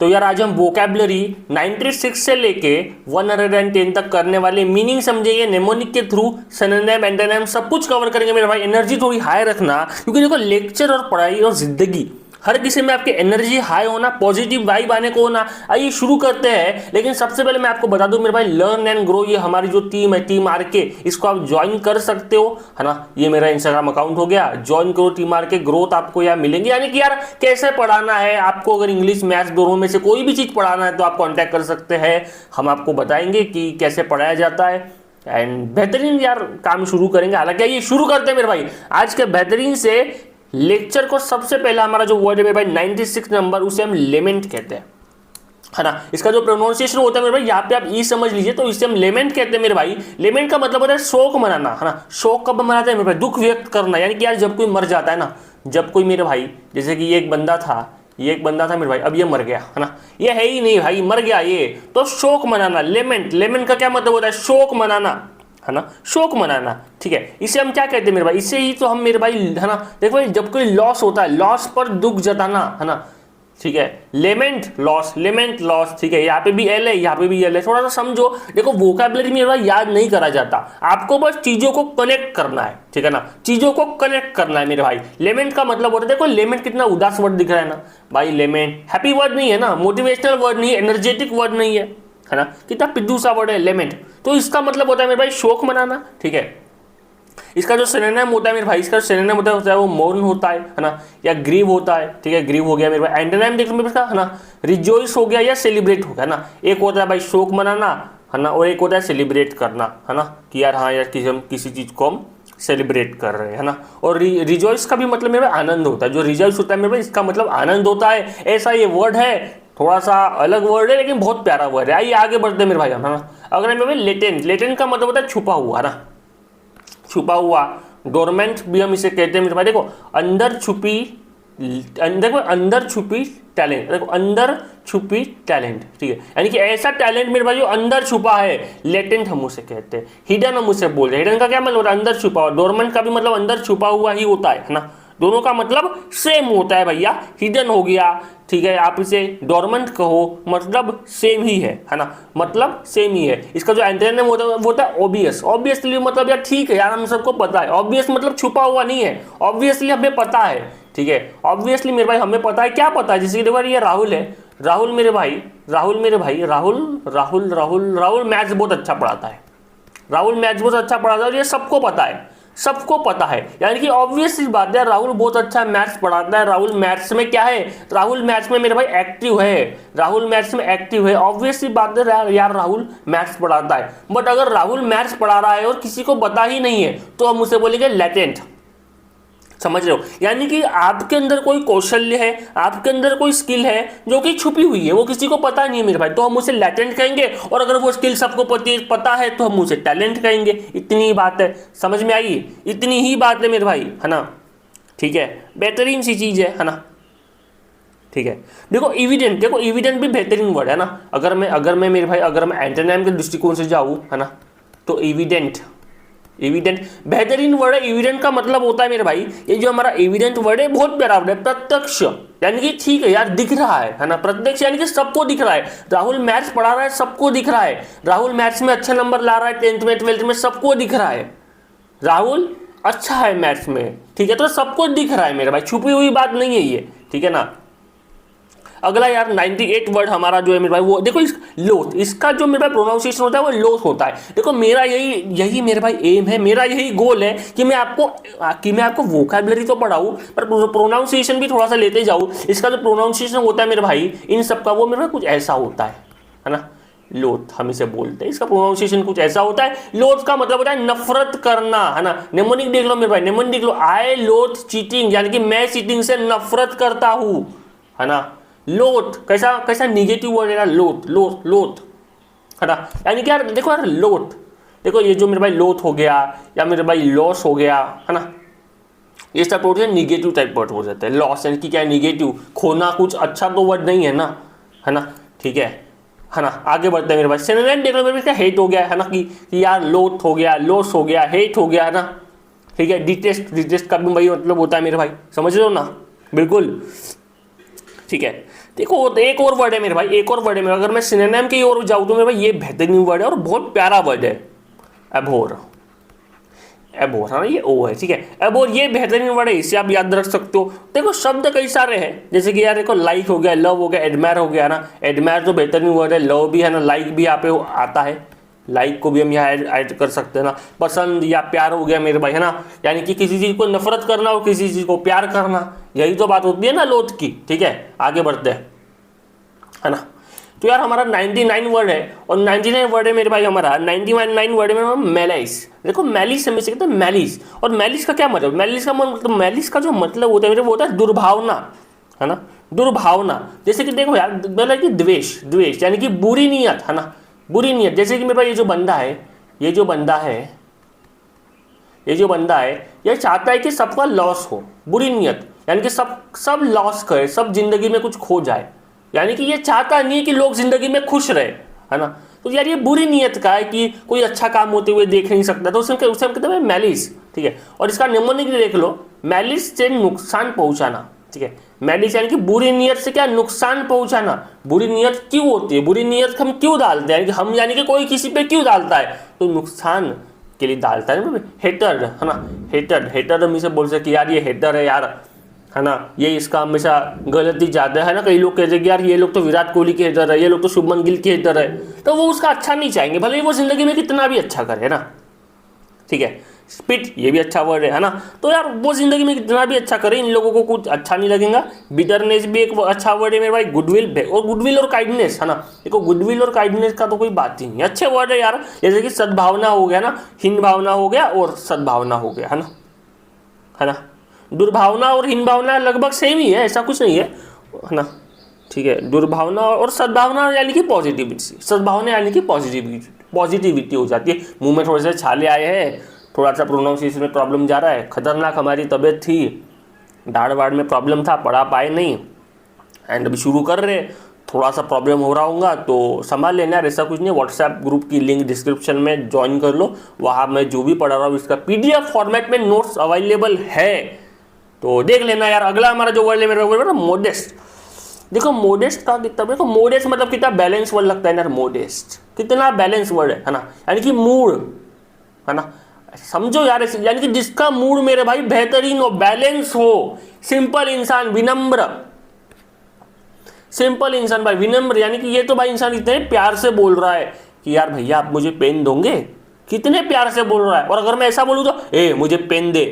तो यार आज हम वोकैबुलरी 96 से लेके 110 तक करने वाले मीनिंग समझेंगे नेमोनिक के थ्रू, सिनोनिम एंटोनिम सब कुछ कवर करेंगे मेरे भाई। एनर्जी थोड़ी हाई रखना, क्योंकि देखो लेक्चर और पढ़ाई और जिंदगी हर किसी में आपकी एनर्जी हाई होना, पॉजिटिव वाइब आने को होना। आइए शुरू करते हैं। लेकिन सबसे पहले मैं आपको बता दूं मेरे भाई, लर्न एंड ग्रो ये हमारी जो टीम है, टीम आर के, इसको आप ज्वाइन कर सकते हो, है ना। ये मेरा इंस्टाग्राम अकाउंट हो गया, ज्वाइन करो टीम आर के। ग्रोथ आपको यहाँ मिलेंगे, यानी कि यार कैसे पढ़ाना है आपको, अगर इंग्लिश मैथ्स दोनों में से कोई भी चीज पढ़ाना है तो आप कॉन्टैक्ट कर सकते हैं। हम आपको बताएंगे कि कैसे पढ़ाया जाता है एंड बेहतरीन यार काम शुरू करेंगे। हालांकि ये शुरू करते हैं मेरे भाई आज के बेहतरीन से लेक्चर को। सबसे पहला हमारा जो वर्ड है मेरे भाई 96 नंबर, उसे हम लेमेंट कहते हैं, है ना। इसका जो प्रोनाउंसिएशन होता है मेरे भाई, यहाँ पे आप ई समझ लीजिए, तो इसे हम लेमेंट कहते हैं मेरे भाई। लेमेंट का मतलब होता है शोक मनाना, है ना। शोक कब मनाते हैं मेरे भाई? दुख व्यक्त करना, यानी कि यार जब कोई मर जाता है ना, जब कोई मेरे भाई, जैसे कि ये एक बंदा था मेरे भाई, अब ये मर गया, है ना, ये है ही नहीं भाई, मर गया ये, तो शोक मनाना। लेमेंट का क्या मतलब होता है? शोक मनाना, है ना, शोक मनाना। ठीक है, इसे हम क्या कहते हैं मेरे भाई? इसे ही तो हम मेरे भाई, है ना, देखो भाई जब कोई लॉस होता है, लॉस पर दुख जताना, है ना। ठीक है, लेमेंट लॉस। ठीक है, यहाँ पे भी एल है, यहाँ पे भी एल है, थोड़ा सा समझो। देखो वोकैबुलरी मेरे भाई याद नहीं करा जाता, आपको बस चीजों को कनेक्ट करना है, ठीक है ना, चीजों को कनेक्ट करना है मेरे भाई। लेमेंट का मतलब होता है, देखो लेमेंट कितना उदास वर्ड दिख रहा है ना भाई। लेमेंट हैप्पी वर्ड नहीं है ना, मोटिवेशनल वर्ड नहीं है, एनर्जेटिक वर्ड नहीं है ना, कितना पिद्दू सा वर्ड है लेमेंट। तो इसका मतलब होता है मेरे भाई शोक मनाना। ठीक है, इसका जो सिनोनिम होता है मेरे भाई, इसका सिनोनिम होता है वो मौन होता है ना, या ग्रीव होता है। ठीक है, ग्रीव हो गया मेरे भाई। एंटोनिम देख लो मेरे इसका, है ना, रिजॉइस हो गया या सेलिब्रेट हो गया ना। एक होता है भाई शोक मनाना, है ना, और एक होता है सेलिब्रेट करना, है ना, कि यार हाँ यार किसी चीज को हम सेलिब्रेट कर रहे हैं, है ना। और रिजॉइस का भी मतलब मेरे भाई आनंद होता है। जो रिजॉइस होता है मेरे भाई, इसका मतलब आनंद होता है। ऐसा ये वर्ड है, थोड़ा सा अलग वर्ड है लेकिन बहुत प्यारा वर्ड है। आइए आगे बढ़ते हैं मेरे भाई, है ना। अगर मेरे भाई लेटेंट का मतलब होता है छुपा हुआ, है ना, छुपा हुआ। डोरमेंट भी हम इसे कहते हैं मेरे भाई। देखो अंदर छुपी टैलेंट, देखो अंदर छुपी टैलेंट। ठीक है, यानी कि ऐसा टैलेंट मेरे भाई जो अंदर छुपा है, लेटेंट हम उसे कहते हैं। हिडन हम उसे बोल रहे हैं। हिडन का क्या मतलब होता है? अंदर छुपा हुआ। डोरमेंट का भी मतलब अंदर छुपा हुआ ही होता है ना। दोनों का मतलब सेम होता है भैया। हिडन हो गया, ठीक है, आप इसे डोरमेंट कहो, मतलब सेम ही है ना, मतलब सेम ही है। इसका जो एंटोनिम होता है वो होता है ऑब्वियस। ऑब्वियसली मतलब यार ठीक है यार, हम सबको पता है। ऑब्वियस मतलब छुपा हुआ नहीं है, ऑब्वियसली हमें पता है। ठीक है, ऑब्वियसली मेरे भाई हमें पता है। क्या पता है? जैसे कि देखो ये राहुल है, राहुल मेरे भाई राहुल मैथ्स बहुत अच्छा पढ़ाता है। राहुल मैथ्स बहुत अच्छा पढ़ाता है और ये सबको पता है, सबको पता है। यानी कि ऑब्वियस सी बात है, राहुल बहुत अच्छा मैथ्स पढ़ाता है। राहुल मैथ्स में क्या है? राहुल मैथ्स में मेरे भाई एक्टिव है। राहुल मैथ्स में एक्टिव है, ऑब्वियस सी बात है यार राहुल मैथ्स पढ़ाता है। बट अगर राहुल मैथ्स पढ़ा रहा है और किसी को पता ही नहीं है, तो हम उसे बोलेंगे लेटेंट। समझ रहे हो? यानी कि आपके अंदर कोई कौशल्य है, आपके अंदर कोई स्किल है जो कि छुपी हुई है, वो किसी को पता नहीं है मेरे भाई, तो हम उसे लेटेंट कहेंगे। और अगर वो स्किल सबको पता है तो हम उसे टैलेंट कहेंगे। इतनी ही बात है, समझ में आई? इतनी ही बात है मेरे भाई, है ना। ठीक है, बेहतरीन सी चीज है ना। ठीक है, देखो इविडेंट भी बेहतरीन वर्ड है ना। अगर मैं मेरे भाई, अगर मैं एंटोनिम के दृष्टिकोण से जाऊं, है ना, तो इविडेंट बेहतरीन वर्ड है। एविडेंट का मतलब होता है मेरे भाई, ये जो हमारा एविडेंट वर्ड है बहुत प्यारा वर्ड है। प्रत्यक्ष, यानी कि ठीक है यार दिख रहा है ना। प्रत्यक्ष यानी कि सबको दिख रहा है। राहुल मैथ्स पढ़ा रहा है, सबको दिख रहा है। राहुल मैथ्स में अच्छा नंबर ला रहा है, 10th में 12th में, सबको दिख रहा है। राहुल अच्छा है मैथ्स में, ठीक है, तो सबको दिख रहा है मेरे भाई, छुपी हुई बात नहीं है ये, ठीक है ना। अगला यार 98 वर्ड हमारा जो है मेरे भाई, वो देखो लोथ, इसका जो मेरे भाई प्रोनाउंसिएशन होता है वो लोथ होता है। देखो मेरा यही मेरे भाई एम है, मेरा यही गोल है कि मैं आपको वोकैबुलरी तो पढ़ाऊं, पर प्रोनाउंसिएशन भी थोड़ा सा लेते जाऊं। इसका जो प्रोनाउंसिएशन होता है मेरे भाई इन सब का, वो मेरे भाई कुछ ऐसा होता है ना। लोथ हम इसे बोलते हैं, इसका प्रोनाउंसिएशन कुछ ऐसा होता है। लोथ का मतलब होता है नफरत करना, है ना। नेमोनिक देख लो मेरे भाई, नेमोनिक देख लो, आई लोथ चीटिंग, यानी कि मैं चीटिंग से नफरत करता हूं, है ना। लोथ कैसा निगेटिव वर्ड है ना, लोथ, है ना। यानी कि यार देखो यार लोथ, देखो ये जो मेरे भाई लोथ हो गया या मेरे भाई लॉस हो गया, है ना, ये सब वर्ड निगेटिव टाइप वर्ड हो जाते हैं। लॉस यानी कि क्या है? निगेटिव, खोना कुछ अच्छा तो वर्ड नहीं है ना, ठीक है ना। आगे बढ़ते हैं मेरे भाई। सिनोनिम देख लो मेरे भाई, हेट हो गया है ना, कि यार लोथ हो गया, लॉस हो गया, हेट हो गया, है ना। ठीक है, डिटेस्ट का भी वही मतलब होता है मेरे भाई, समझ रहे हो ना, बिल्कुल। ठीक है, देखो एक और वर्ड है मेरे भाई, एक और वर्ड है मेरा, अगर मैं सिनोनिम की ओर जाऊँ तो मेरे भाई ये बेहतरीन वर्ड है और बहुत प्यारा वर्ड है, एबोर। एबोर है ना, ये ओ है, ठीक है। एबोर ये बेहतरीन वर्ड है, इसे आप याद रख सकते हो। देखो शब्द कई सारे हैं, जैसे कि यार देखो लाइक हो गया, लव हो गया, एडमायर हो गया ना, एडमायर तो बेहतरीन वर्ड है, लव भी है ना, लाइक भी यहाँ पे आता है, लाइक को भी हम यहाँ ऐड कर सकते हैं ना। पसंद या प्यार हो गया मेरे भाई, है ना, यानी कि किसी चीज़ को नफरत करना और किसी चीज़ को प्यार करना, यही तो बात होती है ना लोथ की, ठीक है। आगे बढ़ते हैं, है ना। तो यार हमारा 99 वर्ड है, और 99 वर्ड है मेरे भाई हमारा, 99 वर्ड है मेरा मैलिस। देखो मैलिस हमें से कहते हैं मैलिस, और मैलिस का क्या मतलब, मैलिस का मतलब, मैलिस का जो मतलब होता है मेरे, वो होता है दुर्भावना, है ना, दुर्भावना। जैसे कि देखो यार, मतलब कि द्वेष, द्वेष यानी कि बुरी नीयत, है ना, बुरी नीयत। जैसे कि मेरे भाई ये जो बंदा है, ये जो बंदा है, ये जो बंदा है, ये चाहता है कि सबका लॉस हो, बुरी नीयत, यानी कि सब लॉस करे, सब जिंदगी में कुछ खो जाए, यानी कि ये चाहता नहीं है कि लोग जिंदगी में खुश रहे, है ना। तो यार ये बुरी नीयत का है कि कोई अच्छा काम होते हुए देख नहीं सकता, तो उसे हम कहते हैं मैलिस, ठीक है। और इसका निमोनिक देख लो, मैलिस से नुकसान पहुंचाना, ठीक है। मैलिस यानी कि बुरी नीयत से क्या, नुकसान पहुंचाना। बुरी नीयत क्यों होती है, बुरी नीयत हम क्यों डालते हैं, हम यानी कि कोई किसी पे क्यों डालता है, तो नुकसान के लिए डालता है। हेटर, है ना, हेटर, हेटर हम इसे बोल सकते यार ये हेटर है यार, है ना, ये इसका हमेशा गलती जाता है ना। कई लोग कहते हैं कि यार ये लोग तो विराट कोहली के हेटर है, ये लोग तो शुभमन गिल के हेटर है, तो वो उसका अच्छा नहीं चाहेंगे, भले वो जिंदगी में कितना भी अच्छा करे, है ना, ठीक है। स्पिट, ये भी अच्छा वर्ड है ना। तो यार वो जिंदगी में कितना भी अच्छा करे, इन लोगों को कुछ अच्छा नहीं लगेगा। बिटरनेस भी एक अच्छा वर्ड है मेरे भाई। गुडविल, और गुडविल और काइंडनेस, है ना, देखो गुडविल और काइंडनेस का तो कोई बात ही नहीं, अच्छे वर्ड है यार। जैसे कि सद्भावना हो गया ना, हीन भावना हो गया और सद्भावना हो गया, है ना, है ना। दुर्भावना और हीन भावना लगभग सेम ही है, ऐसा कुछ नहीं है ना, ठीक है। दुर्भावना और सद्भावना यानी कि पॉजिटिविटी, सद्भावना यानी कि पॉजिटिविटी हो जाती है। मुंह में थोड़े से छाले आए हैं, थोड़ा सा प्रोनाउंसिएशन में प्रॉब्लम जा रहा है, खतरनाक हमारी तबीयत थी, दाढ़ वाड़ में प्रॉब्लम था, पढ़ा पाए नहीं, एंड अभी शुरू कर रहे, थोड़ा सा प्रॉब्लम हो रहा होगा तो संभाल लेना यार, ऐसा कुछ नहीं। व्हाट्सएप ग्रुप की लिंक डिस्क्रिप्शन में ज्वाइन कर लो, वहाँ मैं जो भी पढ़ा रहा हूँ इसका PDF फॉर्मेट में नोट्स अवेलेबल है, तो देख लेना यार। अगला हमारा जो वर्ड है मेरा मोडेस्ट। देखो मोडेस्ट का कितना, देखो मोडेस्ट मतलब कितना बैलेंस वर्ड लगता है यार, मोडेस्ट कितना बैलेंस वर्ड है ना, यानी कि मूड, है ना, समझो यार, यानी कि जिसका मूड मेरे भाई बेहतरीन हो, बैलेंस हो। सिंपल इंसान, विनम्र, सिंपल इंसान भाई, विनम्र, यानी कि ये तो भाई इंसान इतने प्यार से बोल रहा है कि यार भैया आप मुझे पेन दोगे, कितने प्यार से बोल रहा है। और अगर मैं ऐसा बोलूँ तो ए मुझे पेन दे,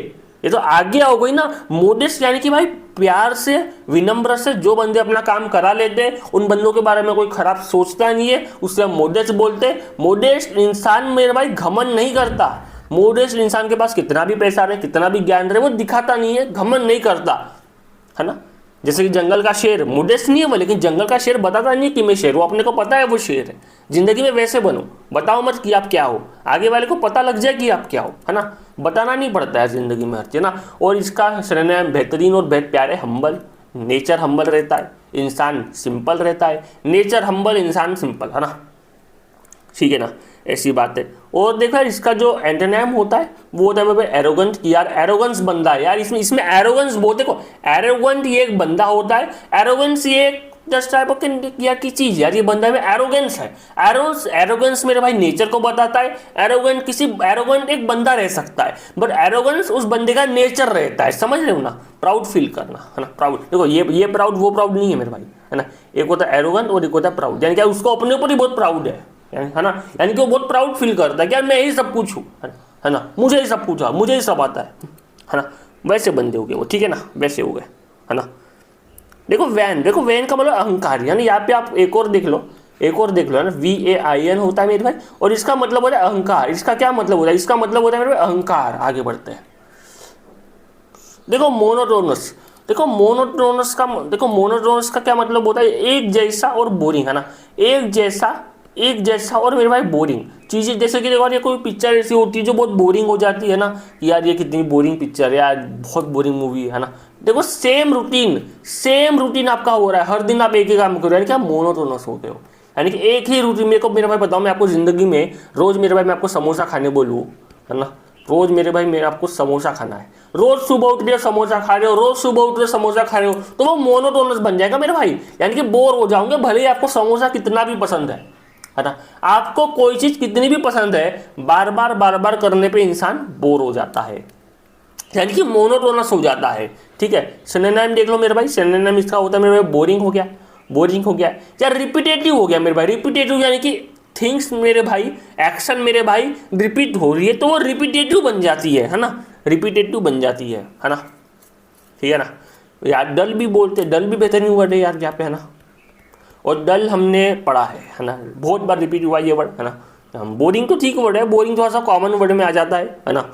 ये तो आगे हो गई ना। मोडेस्ट यानी कि भाई प्यार से, विनम्र से, जो बंदे अपना काम करा लेते हैं, उन बंदों के बारे में कोई खराब सोचता नहीं है, उससे हम मोडेस्ट बोलते हैं। मोडेस्ट इंसान मेरे भाई घमंड नहीं करता। मोडेस्ट इंसान के पास कितना भी पैसा रहे, कितना भी ज्ञान रहे, वो दिखाता नहीं है, घमंड नहीं करता, है ना। जैसे कि जंगल का शेर मोडेस्ट नहीं है वो, लेकिन जंगल का शेर बताता नहीं कि मैं शेर हूँ, अपने को पता है वो शेर है। जिंदगी में वैसे बनो, बताओ मत कि आप क्या हो, आगे वाले को पता लग जाए कि आप क्या हो, है ना, बताना नहीं पड़ता है जिंदगी में हर चीज ना। और इसका श्रेणी बेहतरीन और बेहद प्यारे, हम्बल, नेचर हम्बल रहता है, इंसान सिंपल रहता है, नेचर हम्बल, इंसान सिंपल, है ना, ठीक है ना, ऐसी बात है। और देखो यार इसका जो एंटोनिम होता है वो होता है मेरे एरोगेंट, कि यार एरोगेंस बंदा है यार, इसमें एरोगेंस बहुत, देखो एरोगेंट ये एक बंदा होता है, एरोगेंस ये एक जस्ट टाइप ऑफ यार की चीज यार, ये बंदा में एरोगेंस है। एरोगेंस मेरे भाई नेचर को बताता है। एरोगेंट एक बंदा रह सकता है, बट एरोगेंस उस बंदे का नेचर रहता है, समझ रहे हो ना, प्राउड फील करना, है ना, प्राउड। देखो ये प्राउड वो प्राउड नहीं है मेरे भाई, है ना, एक होता है एरोगेंट और एक होता है प्राउड, यानी कि उसको अपने ऊपर ही बहुत प्राउड है ना, यानी कि वो बहुत प्राउड फील करता है कि यार मैं ही सब कुछ हूँ, है ना, मुझे ही सब कुछ, मुझे ही सब आता है ना। वैसे बंदे हो गए वो, ठीक है ना, वैसे हो गए, है ना। देखो वैन का मतलब अहंकार, यानी यहाँ पे आप एक और देख लो, है ना, VAIN होता है मेरे भाई, और इसका मतलब होता है अहंकार। इसका क्या मतलब होता है, इसका मतलब होता है मेरे भाई अहंकार। आगे बढ़ते हैं, देखो मोनोटोनस, मोनोटोनस का क्या मतलब होता है, एक जैसा और बोरिंग, है ना, एक जैसा और मेरे भाई बोरिंग चीजें। जैसे कि देखो ये कोई पिक्चर ऐसी होती है जो बहुत बोरिंग हो जाती है ना, कि यार ये कितनी बोरिंग पिक्चर है यार, बहुत बोरिंग मूवी है ना। देखो सेम रूटीन आपका हो रहा है, हर दिन आप एक ही काम कर रहे हैं, क्या मोनोटोनस होते हो, यानी कि एक ही रूटीन। मेरे भाई बताऊँ, मैं आपको जिंदगी में रोज मेरे भाई मैं आपको समोसा खाने बोलूँ, है ना, रोज मेरे भाई मेरे आपको समोसा खाना है, रोज सुबह उठ रहे हो समोसा खा रहे हो, रोज सुबह उठ रहे हो समोसा खा रहे हो, तो वो मोनोटोनस बन जाएगा मेरे भाई, यानी कि बोर हो जाओगे, भले ही आपको समोसा कितना भी पसंद है ना। आपको कोई चीज कितनी भी पसंद है, बार बार करने पे इंसान बोर हो जाता है, यानी कि मोनोटोनस हो जाता है। ठीक है, सिनोनिम देख लो मेरे भाई, सिनोनिम इसका होता है मेरे भाई बोरिंग हो गया, बोरिंग हो गया, या रिपीटेटिव हो गया मेरे भाई। रिपीटेटिव यानी कि थिंग्स मेरे भाई, एक्शन मेरे भाई रिपीट हो रही है तो वो रिपीटेटिव बन जाती है ना, रिपीटेटिव बन जाती है ना। ठीक है ना यार, डल भी बोलते, डल भी बेहतरीन वर्ड है यार यहाँ पे, है ना। और डल हमने पढ़ा है ना, बहुत बार रिपीट हुआ ये वर्ड, है ना। बोरिंग तो ठीक वर्ड है, बोरिंग थोड़ा सा कॉमन वर्ड में आ जाता है ना।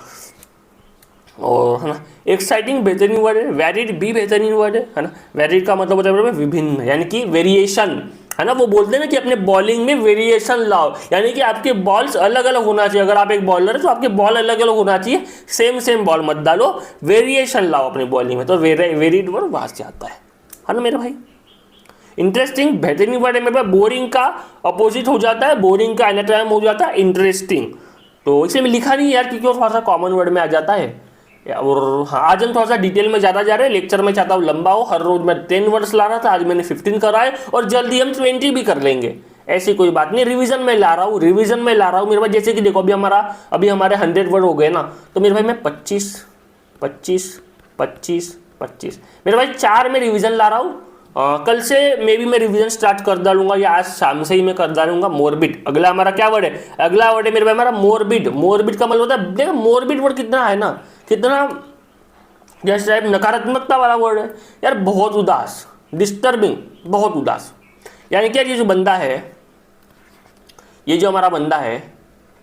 और है ना, एक्साइटिंग बेहतरीन वर्ड है, वैरिड भी बेहतरीन वर्ड है ना। वैरिड का मतलब होता है विभिन्न, यानी कि वेरिएशन, है ना। वो बोलते हैं ना कि अपने बॉलिंग में वेरिएशन लाओ, यानी कि आपके बॉल्स अलग अलग होना चाहिए। अगर आप एक बॉलर है तो आपके बॉल अलग अलग होना चाहिए, सेम बॉल मत डालो, वेरिएशन लाओ अपनी बॉलिंग में, तो वेरिड वर्ड वहां से आता है ना मेरे भाई। इंटरेस्टिंग बेहतरीन वर्ड है मेरे पास, बोरिंग का अपोजिट हो जाता है, बोरिंग का एनाटोनिम हो जाता है इंटरेस्टिंग। तो इसे मैं लिखा नहीं यार क्योंकि वो थोड़ा सा कॉमन वर्ड में आ जाता है। और हाँ, आज हम थोड़ा सा डिटेल में ज़्यादा जा रहे हैं, लेक्चर में चाहता हूँ लंबा हो, हर रोज मैं 10 वर्ड्स ला रहा था, आज मैंने 15 करा है, और जल्दी हम 20 भी कर लेंगे, ऐसी कोई बात नहीं। रिवीजन में ला रहा हूँ, रिवीजन में ला रहा हूँ मेरे भाई। जैसे कि देखो अभी हमारे 100 वर्ड हो गए ना, तो मेरे भाई मैं 25 25 25 25 मेरे भाई 4 में रिवीजन ला रहा हूँ। कल से मे बी मैं रिवीजन स्टार्ट कर डालूंगा, या आज शाम से ही मैं कर डालूंगा। मोरबिड अगला हमारा क्या वर्ड है, अगला वर्ड है मेरे भाई हमारा मोरबिड। मोरबिड का मतलब होता है, देखो मोरबिड वर्ड कितना है ना, कितना जैसे टाइप नकारात्मकता वाला वर्ड है यार, बहुत उदास, डिस्टर्बिंग, बहुत उदास। यानी कि ये जो बंदा है, ये जो हमारा बंदा है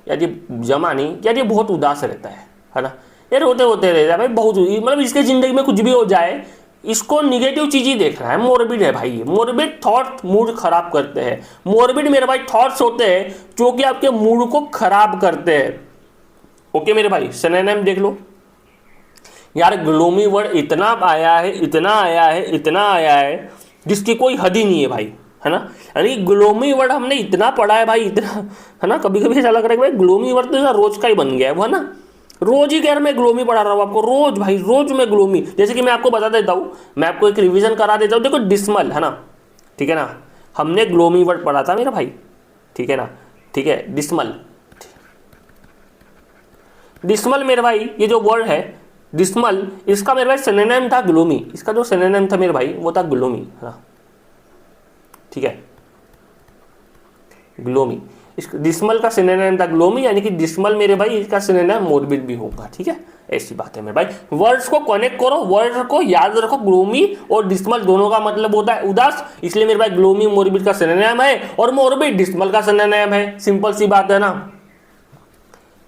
यार, ये जमा नहीं यार, ये बहुत उदास रहता है ना यार, होते होते रहता है भाई, बहुत मतलब इसके जिंदगी में कुछ भी हो जाए, इसको निगेटिव चीज ही देख रहा है। मोरबिड है भाई, मोरबिड थॉट मूड खराब करते हैं। मोरबिड मेरे भाई थॉट्स होते हैं जो कि आपके मूड को खराब करते हैं। ओके मेरे भाई, सिनोनिम देख लो यार, ग्लोमी वर्ड इतना आया है, इतना आया है, इतना आया है जिसकी कोई हद ही नहीं है भाई, है ना। यानी ग्लोमी वर्ड हमने इतना पढ़ा है भाई, इतना, है ना। कभी कभी ऐसा लग रहा है कि भाई ग्लोमी वर्ड तो रोज का ही बन गया है वो, है ना। रोज ही कह मैं ग्लोमी पढ़ा रहा हूँ आपको, रोज भाई, रोज में ग्लोमी। जैसे कि मैं आपको बता देता हूँ, मैं आपको एक रिविजन करा देता हूँ। देखो डिस्मल, है ना, ठीक है ना, हमने ग्लोमी वर्ड पढ़ा था मेरा भाई, ठीक है ना, ठीक है। डिस्मल, डिस्मल मेरे भाई, ये जो वर्ड है डिस्मल, इसका मेरे भाई सिनोनिम था ग्लोमी। इसका जो सिनोनिम था मेरे भाई वो था ग्लोमी, है ना, ठीक है, ग्लोमी। इस डिस्मल का सिनोनिम था ग्लोमी, यानी कि डिस्मल मेरे भाई इसका सिनोनिम मोरबिड भी होगा। ठीक है, ऐसी बात है मेरे भाई। वर्ड्स को कनेक्ट करो, वर्ड को याद रखो, ग्लोमी और डिस्मल दोनों का मतलब होता है उदास, इसलिए मेरे भाई ग्लोमी मोरबिड का सिनोनिम है और मोरबिड डिस्मल का सिनोनिम है। सिंपल सी बात है ना,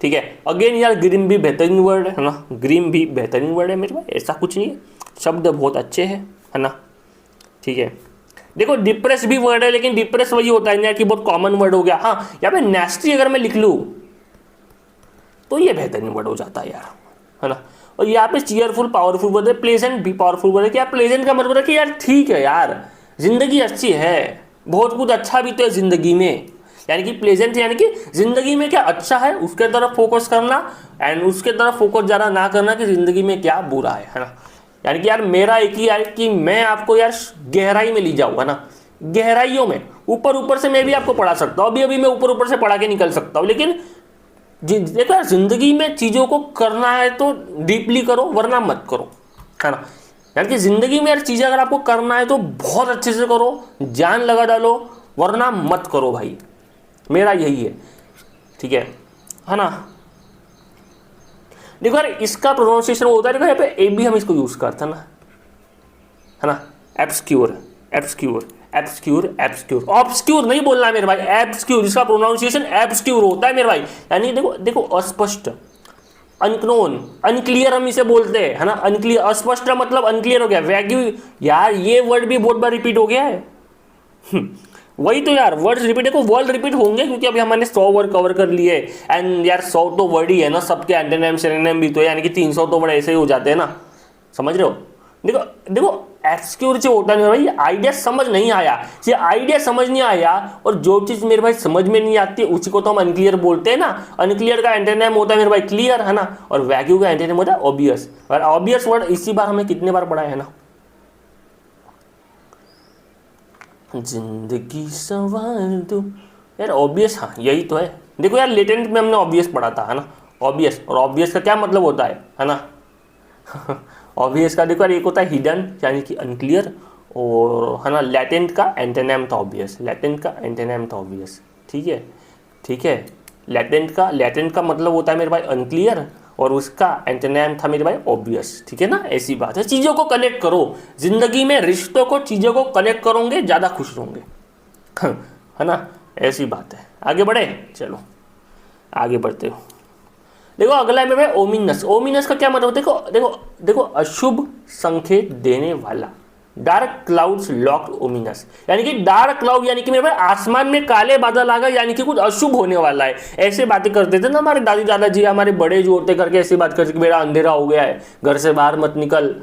ठीक है। अगेन यार, ग्रीम भी बेहतरीन वर्ड है ना, ग्रीम भी बेहतरीन वर्ड है मेरे भाई, ऐसा कुछ नहीं है, शब्द बहुत अच्छे हैं, है ना, ठीक है। देखो डिप्रेस भी वर्ड है, लेकिन डिप्रेस वही होता है ना कि बहुत कॉमन वर्ड हो गया। हाँ, यहाँ पे नेस्टी अगर मैं लिख लूँ तो ये बेहतरीन वर्ड हो जाता है यार, है ना। और यहाँ पे चीयरफुल पावरफुल वर्ड है, प्लेजेंट भी पावरफुल वर्ड है। क्या प्लेजेंट का मतलब है कि यार ठीक है यार, जिंदगी अच्छी है, बहुत कुछ अच्छा भी तो है जिंदगी में, यानी कि प्लेजेंट यानी कि जिंदगी में क्या अच्छा है उसके तरफ फोकस करना, एंड उसके तरफ फोकस ज़्यादा ना करना कि जिंदगी में क्या बुरा है ना। यानी कि यार मेरा एक ही है कि मैं आपको यार गहराई में ले जाऊँ, है ना, गहराइयों में। ऊपर से मैं भी आपको पढ़ा सकता हूँ, अभी मैं ऊपर से पढ़ा के निकल सकता हूँ, लेकिन देखो यार, जिंदगी में चीज़ों को करना है तो डीपली करो, वरना मत करो, है ना। यानी कि जिंदगी में यार चीज़ें अगर आपको करना है तो बहुत अच्छे से करो, जान लगा डालो, वरना मत करो भाई, मेरा यही है, ठीक है ना। देखो यार, इसका प्रोनाउंसिएशन होता है, देखो यहाँ पे ए भी हम इसको यूज करते हैं ना, है ना। एब्सक्यूर, एब्सक्यूर, एब्सक्यूर, एब्सक्यूर, ऑब्सक्यूर नहीं बोलना है मेरे भाई, एब्सक्यूर, इसका प्रोनाउंसिएशन एब्सक्यूर होता है मेरे भाई। यानी देखो अस्पष्ट, अनक्नोन, अनक्लियर हम इसे बोलते हैं, है ना। अनक्लियर, अस्पष्ट मतलब अनक्लियर हो गया, वैग्यू, यार ये वर्ड भी बहुत बार रिपीट हो गया है। वही तो यार, वर्ड्स रिपीट, देखो वर्ड रिपीट होंगे क्योंकि अभी हमने 100 वर्ड कवर कर लिए, एंड यार 100 तो वर्ड ही है ना, सबके एंटोनिम सिनोनिम भी तो, यानी कि 300 तो वर्ड ऐसे ही हो जाते हैं ना, समझ रहे हो। देखो एक्सक्यूरेटिव होता है मेरे भाई, आइडिया समझ नहीं आया, ये आइडिया समझ नहीं आया, और जो चीज मेरे भाई समझ में नहीं आती उसी को तो हम अनक्लियर बोलते हैं ना। अनक्लियर का एंटोनिम होता है मेरे भाई क्लियर, है ना, और वैक्यू का एंटोनिम होता है ऑब्वियस। और ऑब्वियस वर्ड इसी बार हमने कितने बार पढ़ा है ना, जिंदगी सवार दो यार, ऑब्वियस, हाँ यही तो है। देखो यार लेटेंट में हमने ऑब्वियस पढ़ा था, है ना, ऑब्वियस, और ऑब्वियस का क्या मतलब होता है ना ऑब्वियस का देखो यार एक होता है हिडन यानी कि अनक्लियर, और है ना लैटेंट का एंटोनिम था ऑब्वियस, लैटेंट का एंटोनिम था ऑब्वियस, ठीक है, ठीक है। लैटेंट का मतलब होता है मेरे भाई अनक्लियर, और उसका एंटोनिम था मेरे भाई ऑब्वियस, ठीक है ना। ऐसी बात है, चीज़ों को कनेक्ट करो, जिंदगी में रिश्तों को, चीज़ों को कनेक्ट करोगे ज़्यादा खुश रहोगे है ना, ऐसी बात है। आगे बढ़े, चलो आगे बढ़ते हो। देखो अगला है मेरे भाई ओमिनस। ओमिनस का क्या मतलब, देखो देखो देखो अशुभ संकेत देने वाला, डार्क क्लाउड्स लॉक्ड ओमिनस, यानी कि डार्क क्लाउड यानी कि मेरे भाई आसमान में काले बादल आ गए, यानी कि कुछ अशुभ होने वाला है। ऐसे बातें करते थे ना हमारे दादी दादाजी, हमारे बड़े जो होते करके ऐसी बात करते कि मेरा अंधेरा हो गया है, घर से बाहर मत निकल,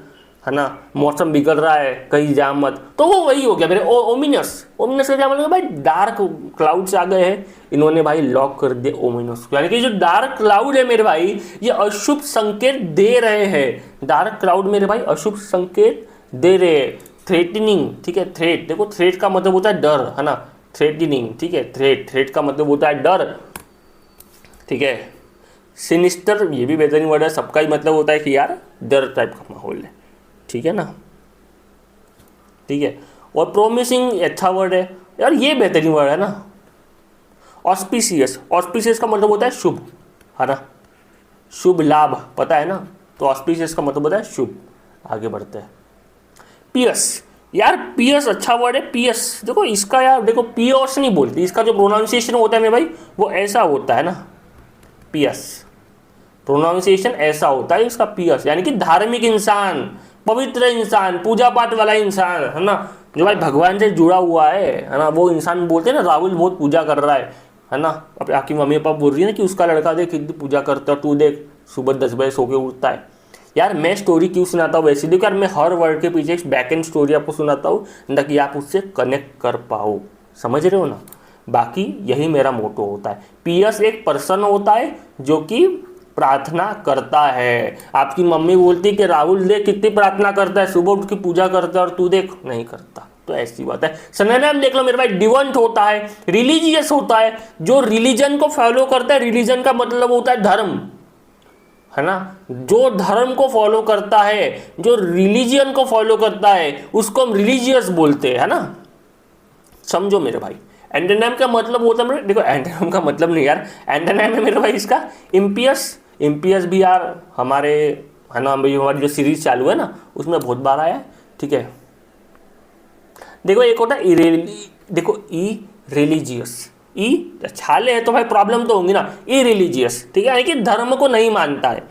है ना, मौसम बिगड़ रहा है, कहीं जा मत, तो वो वही हो गया मेरे ओमिनस। ओमिनस का क्या मतलब भाई, डार्क क्लाउड्स आ गए हैं, इन्होंने भाई लॉक कर दिया ओमिनस, यानी कि जो डार्क क्लाउड है मेरे भाई ये अशुभ संकेत दे रहे हैं। डार्क क्लाउड मेरे भाई अशुभ संकेत दे रहे हैं। थ्रेटनिंग, ठीक है, थ्रेट, देखो थ्रेट का मतलब होता है डर, है ना, थ्रेटनिंग, ठीक है, थ्रेट का मतलब होता है डर, ठीक है। सिनिस्टर ये भी बेहतरीन वर्ड है, सबका ही मतलब होता है कि यार डर टाइप का माहौल है, ठीक है ना, ठीक है। और प्रोमिसिंग अच्छा वर्ड है यार, ये बेहतरीन वर्ड है ना। ऑस्पिशियस, ऑस्पिशियस का मतलब होता है शुभ, है ना, शुभ लाभ, पता है ना, तो ऑस्पिशियस का मतलब होता है शुभ। आगे बढ़ते हैं। पियस, यार पियस अच्छा वर्ड है, पियस, देखो इसका यार देखो पियस नहीं बोलती, इसका जो प्रोनाउंसिएशन होता है मेरे भाई वो ऐसा होता है ना, पियस, प्रोनाउंसिएशन ऐसा होता है इसका पियस, यानी कि धार्मिक इंसान, पवित्र इंसान, पूजा पाठ वाला इंसान, है ना, जो भाई भगवान से जुड़ा हुआ है ना, वो इंसान बोलते हैं ना राहुल बहुत पूजा कर रहा है ना। अब आपकी मम्मी पापा बोल रही है ना कि उसका लड़का देख कितनी पूजा करता है, तू देख सुबह 10 बजे सो के उठता है। यार मैं स्टोरी क्यों सुनाता हूँ वैसे, देखो यार मैं हर वर्ड के पीछे एक बैक एंड स्टोरी आपको सुनाता हूँ ताकि आप उससे कनेक्ट कर पाओ, समझ रहे हो ना। बाकी यही मेरा मोटो होता है। पियस एक पर्सन होता है जो कि प्रार्थना करता है। आपकी मम्मी बोलती है कि राहुल देख कितनी प्रार्थना करता है, सुबह उठ के पूजा करता है, और तू देख नहीं करता, तो ऐसी बात है। सिनोनिम देख लो मेरे भाई, डिवंट होता है, रिलीजियस होता है, जो रिलीजन को फॉलो करता है, रिलीजन का मतलब होता है धर्म, है ना, जो धर्म को फॉलो करता है, जो रिलीजियन को फॉलो करता है उसको हम रिलीजियस बोलते हैं, है ना, समझो मेरे भाई। एंटोनिम का मतलब होता है मेरे, देखो एंटोनिम का मतलब नहीं यार, एंटोनिम है मेरे भाई इसका इम्पियस। इम्पियस भी यार हमारे, है ना, हमारी जो सीरीज चालू है ना उसमें बहुत बार आया है, ठीक है। देखो एक होता है देखो ई रिलीजियस, ई छाले है तो भाई प्रॉब्लम तो होंगी ना, ई रिलीजियस, ठीक है, यानी कि धर्म को नहीं मानता है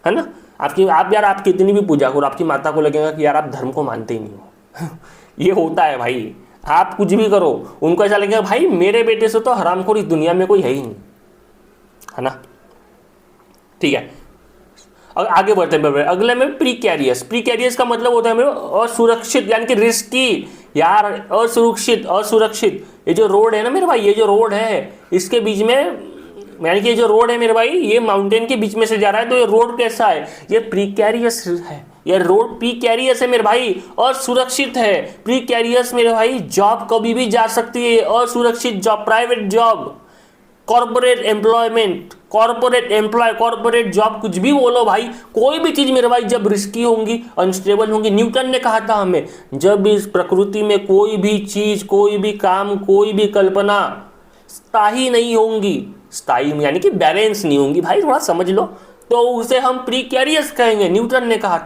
ना। आप यार आप कितनी भी पूजा करो, आपकी माता को लगेगा कि यार आप धर्म को मानते ही नहीं हो ये होता है भाई, आप कुछ भी करो उनको ऐसा लगेगा भाई मेरे बेटे से तो हरामखोर इस दुनिया में कोई है ही नहीं, है ना, ठीक है। आगे बढ़ते हैं, अगले में प्रीकैरियस। प्रीकैरियस का मतलब होता है मेरे असुरक्षित, यानी कि रिस्की, यार असुरक्षित, असुरक्षित। ये जो रोड है ना मेरे भाई, ये जो रोड है इसके बीच में, यानी कि ये जो रोड है मेरे भाई ये माउंटेन के बीच में से जा रहा है, तो ये रोड कैसा है, ये प्रीकैरियस है, ये रोड प्रीकैरियस है मेरे भाई, असुरक्षित है। प्रीकैरियस मेरे भाई जॉब कभी भी जा सकती है, असुरक्षित job, private job, corporate employment, corporate employ, corporate job, कुछ भी बोलो भाई, कोई भी चीज मेरे भाई जब रिस्की होंगी, अनस्टेबल होंगी। न्यूटन ने कहा था हमें, जब इस प्रकृति में कोई भी चीज, कोई भी काम, कोई भी कल्पना स्थायी नहीं होंगी, स्थायी यानी कि बैलेंस नहीं होंगी भाई, थोड़ा समझ लो, तो उसे हम प्रीकैरियस कहेंगे। न्यूटन ने कहा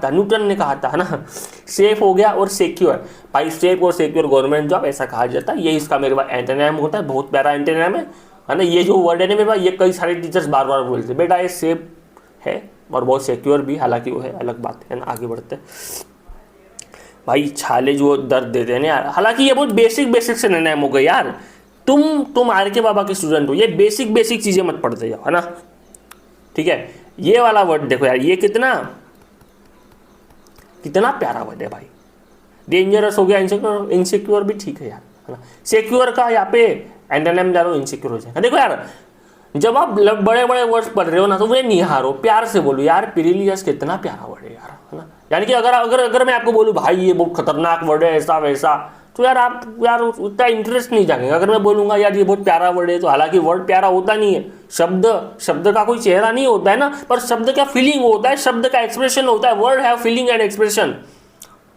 था, है ना। सेफ हो गया और सिक्योर, भाई सेफ और सिक्योर गवर्नमेंट जॉब ऐसा कहा जाता है, ये इसका मेरे भाई एंटोनिम होता है, बहुत प्यारा एंटोनिम है ना। ये जो वर्ड है ना मेरे भाई, ये कई सारे टीचर्स बार बार बोलते हैं, बेटा ये सेफ है और बहुत सिक्योर भी, हालांकि वो है अलग बात है ना। आगे बढ़ते भाई, छाले जो दर्द देते हैं ना यार, हालांकि ये बहुत बेसिक से निर्णय हो गए यार, तुम आर के बाबा के स्टूडेंट हो, ये बेसिक चीजें मत पढ़ते जाओ, है ना, ठीक है। ये वाला वर्ड देखो यार, ये कितना प्यारा वर्ड है भाई, डेंजरस हो गया, इनसिक्योर, इनसिक्योर भी ठीक है यार, है ना। सिक्योर का यहाँ पे एंटोनिम जा रहा हो, इनसिक्योर हो जाएगा। देखो यार, जब आप बड़े बड़े वर्ड्स पढ़ रहे हो ना, तो वे निहारो, प्यार से बोलो यार, पिरीलियस कितना प्यारा वर्ड है यार, है ना। यानी कि अगर मैं आपको बोलूँ भाई ये बहुत खतरनाक वर्ड है ऐसा वैसा, तो यार आप यार उतना इंटरेस्ट नहीं जाएंगे। अगर मैं बोलूँगा यार ये बहुत प्यारा वर्ड है, तो हालांकि वर्ड प्यारा होता नहीं है, शब्द का कोई चेहरा नहीं होता है ना, पर शब्द का फीलिंग होता है, शब्द का एक्सप्रेशन होता है। Word have feeling and expression.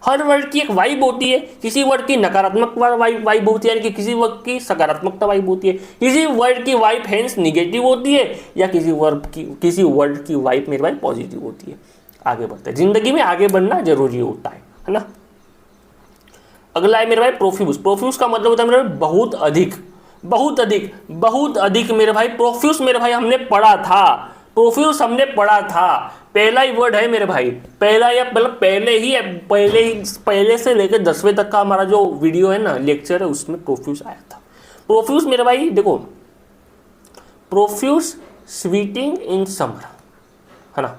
Her word की एक वाइब होती है, किसी वर्ड की नकारात्मक वाइब होती है, यानी कि किसी वर्ड की सकारात्मकता वाइब होती है, किसी वर्ड की वाइब हेंस निगेटिव होती है, या किसी वर्ड की वाइब मेरे भाई पॉजिटिव होती है। आगे बढ़ते हैं, जिंदगी में आगे बढ़ना जरूरी होता है ना। अगला है मेरे भाई प्रोफ्यूज। प्रोफ्यूज का मतलब होता है मेरे भाई बहुत अधिक, बहुत अधिक, बहुत अधिक मेरे भाई। प्रोफ्यूज मेरे भाई हमने पढ़ा था, प्रोफ्यूज हमने पढ़ा था, पहला ही वर्ड है मेरे भाई, पहला या मतलब पहले से लेकर 10वें तक का हमारा जो वीडियो है ना, लेक्चर है, उसमें प्रोफ्यूज आया था। प्रोफ्यूज मेरे भाई देखो, प्रोफ्यूज स्वीटिंग इन समर, है ना।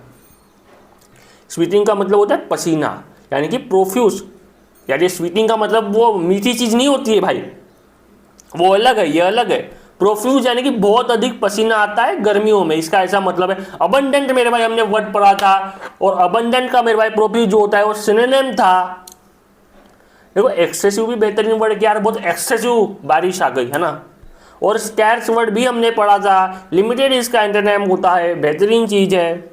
स्वीटिंग का मतलब होता है पसीना, यानी कि प्रोफ्यूज, यानी स्वीटिंग का मतलब वो मीठी चीज नहीं होती है भाई, वो अलग है, ये अलग है। प्रोफ्यूज यानी कि बहुत अधिक पसीना आता है गर्मियों में, इसका ऐसा मतलब है। अबंडेंट मेरे भाई हमने वर्ड पढ़ा था, और अबंडेंट का मेरे भाई प्रोफ्यूज जो होता है वो सिनोनिम था। देखो एक्सेसिव भी बेहतरीन वर्ड है कि यार बहुत एक्सेसिव बारिश आ गई, है ना। और स्कैर्स वर्ड भी हमने पढ़ा था, लिमिटेड इसका एंटोनिम होता है, बेहतरीन चीज है,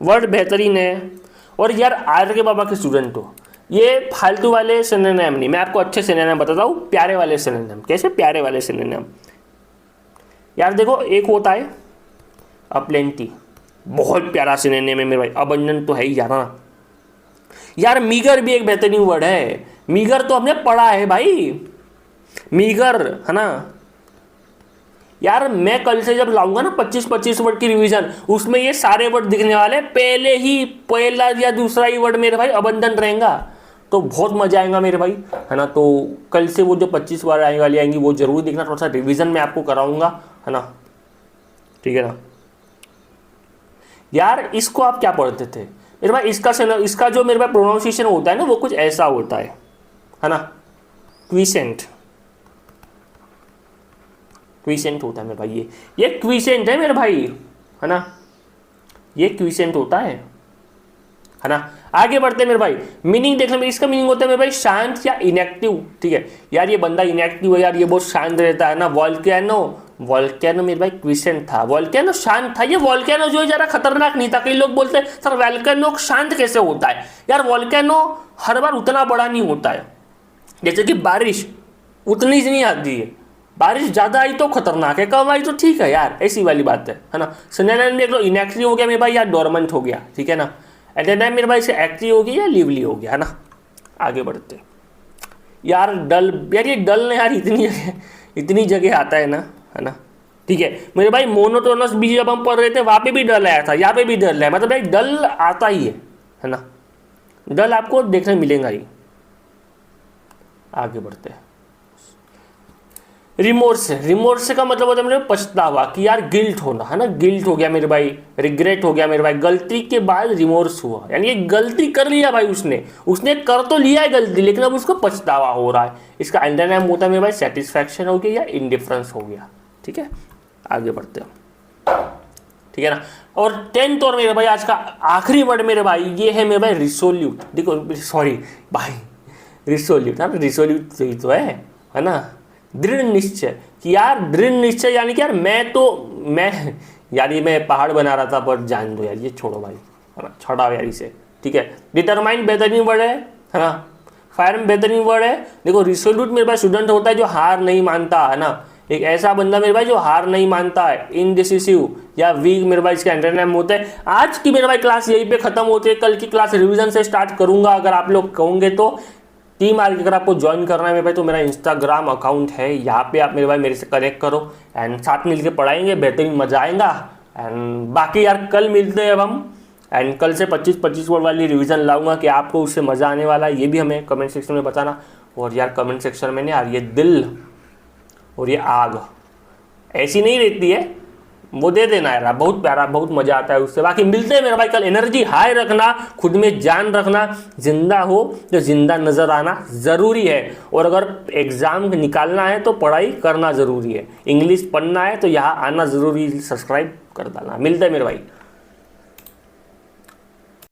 वर्ड बेहतरीन है। और यार आर के बाबा के स्टूडेंट हो, ये फालतू वाले सिनोनिम नहीं, मैं आपको अच्छे सिनोनिम बताता हूँ, प्यारे वाले सिनोनिम। कैसे प्यारे वाले सिनोनिम? यार देखो, एक होता है अप्लेंटी, बहुत प्यारा सिनोनिम है मेरे भाई, अबंडेंट तो है ही यार ना। यार मीगर भी एक बेहतरीन वर्ड है, मीगर तो हमने पढ़ा है भाई, मीगर, है ना। यार मैं कल से जब लाऊंगा ना 25 वर्ड की रिवीजन, उसमें ये सारे वर्ड दिखने वाले, पहले ही पहला या दूसरा ही वर्ड मेरे भाई अबंडन रहेगा, तो बहुत मजा आएगा मेरे भाई, है ना। तो कल से वो जो 25 बार आने वाली आएंगी वो जरूर देखना, थोड़ा सा रिवीजन मैं आपको कराऊंगा, है ना, ठीक है ना। यार इसको आप क्या पढ़ते थे मेरे भाई, इसका जो मेरे भाई प्रोनाउंसिएशन होता है ना, वो कुछ ऐसा होता है ना, क्विसेंट, क्विसेंट होता है मेरे भाई, ये क्विसेंट है मेरे भाई, है ना, ये क्विसेंट होता है ना। आगे बढ़ते हैं मेरे भाई, मीनिंग देख लें, इसका मीनिंग होता है मेरे भाई शांत या इनएक्टिव, ठीक है। यार ये बंदा इनएक्टिव है यार, ये बहुत शांत रहता है ना। वॉल्केनो मेरे भाई क्विसेंट था, वॉल्केनो शांत था। ये वॉल्केनो जो है जरा खतरनाक नहीं था। कई लोग बोलते हैं सर वॉल्केनो शांत कैसे होता है? यार वॉल्केनो हर बार उतना बड़ा नहीं होता है, जैसे कि बारिश उतनी ही नहीं आती है, बारिश ज्यादा आई तो खतरनाक है, कम आई तो ठीक है यार, ऐसी वाली बात है ना। सिनोनिम देख लो, इनएक्टिव हो गया मेरे भाई या डोरमेंट हो गया, ठीक है ना। एंटोनिम मेरे भाई से एक्टिव हो गया या लिवली हो गया, है ना। आगे बढ़ते यार, डल, यार ये डल ने यार इतनी जगह आता है ना, ठीक है मेरे भाई। मोनोटोनस भी जब हम पढ़ रहे थे वहाँ पे भी डल आया था, यहाँ पे भी डल है, मतलब भाई डल आता ही है ना, डल आपको देखने मिलेगा ही। आगे बढ़ते हैं, रिमोर्स का मतलब होता है मेरे पछतावा, कि यार गिल्ट होना, है ना। गिल्ट हो गया मेरे भाई, रिग्रेट हो गया मेरे भाई, गलती के बाद रिमोर्स हुआ, यानी ये गलती कर लिया भाई, उसने कर तो लिया है गलती, लेकिन अब उसको पछतावा हो रहा है। इसका एंटोनिम होता है मेरे भाई सेटिस्फैक्शन हो गया या इंडिफरेंस हो गया, ठीक है। आगे बढ़ते हैं, ठीक है ना। और 10th और मेरे भाई आज का आखिरी वर्ड मेरे भाई, ये है मेरे भाई रिसोल्यूट। देखो सॉरी भाई, रिसोल्यूट है, रिसोल्यूट सही तो है ना, दृढ़ निश्चय, कि यार दृढ़ निश्चय, यानी कि यार मैं यार ये मैं पहाड़ बना रहा था, पर जान दो यार, ये छोड़ो भाई, है ना, छोड़ाओ यार इसे, ठीक है। डिटरमाइन बेहतरीन वर्ड है ना। फायर में बेहतरीन वर्ड है। देखो रिसोल्यूट मेरे पास स्टूडेंट होता है जो हार नहीं मानता, है ना, एक ऐसा बंदा मेरे भाई जो हार नहीं मानता है। इनडिसिसिव या वीक मेरे भाई इसका एंटोनिम होता है। आज की मेरे भाई क्लास यहीं पे खत्म होती है, कल की क्लास रिवीजन से स्टार्ट करूंगा, अगर आप लोग कहोगे तो। टीम आर अगर आपको ज्वाइन करना है मेरे भाई, तो मेरा इंस्टाग्राम अकाउंट है, यहाँ पे आप मेरे भाई मेरे से कनेक्ट करो, एंड साथ मिलकर पढ़ाएंगे, बेहतरीन मजा आएगा। एंड बाकी यार कल मिलते हैं अब हम, एंड कल से 25 वर्ड वाली रिवीजन लाऊंगा, कि आपको उससे मज़ा आने वाला है, ये भी हमें कमेंट सेक्शन में बताना। और यार कमेंट सेक्शन में यार ये दिल और ये आग ऐसी नहीं रहती है, वो दे देना यार, बहुत प्यारा, बहुत मजा आता है उससे। बाकी मिलते हैं मेरे भाई कल। एनर्जी हाई रखना, खुद में जान रखना, जिंदा हो तो जिंदा नजर आना जरूरी है। और अगर एग्जाम निकालना है तो पढ़ाई करना जरूरी है, इंग्लिश पढ़ना है तो यहाँ आना जरूरी, सब्सक्राइब कर डालना। मिलते हैं मेरे भाई।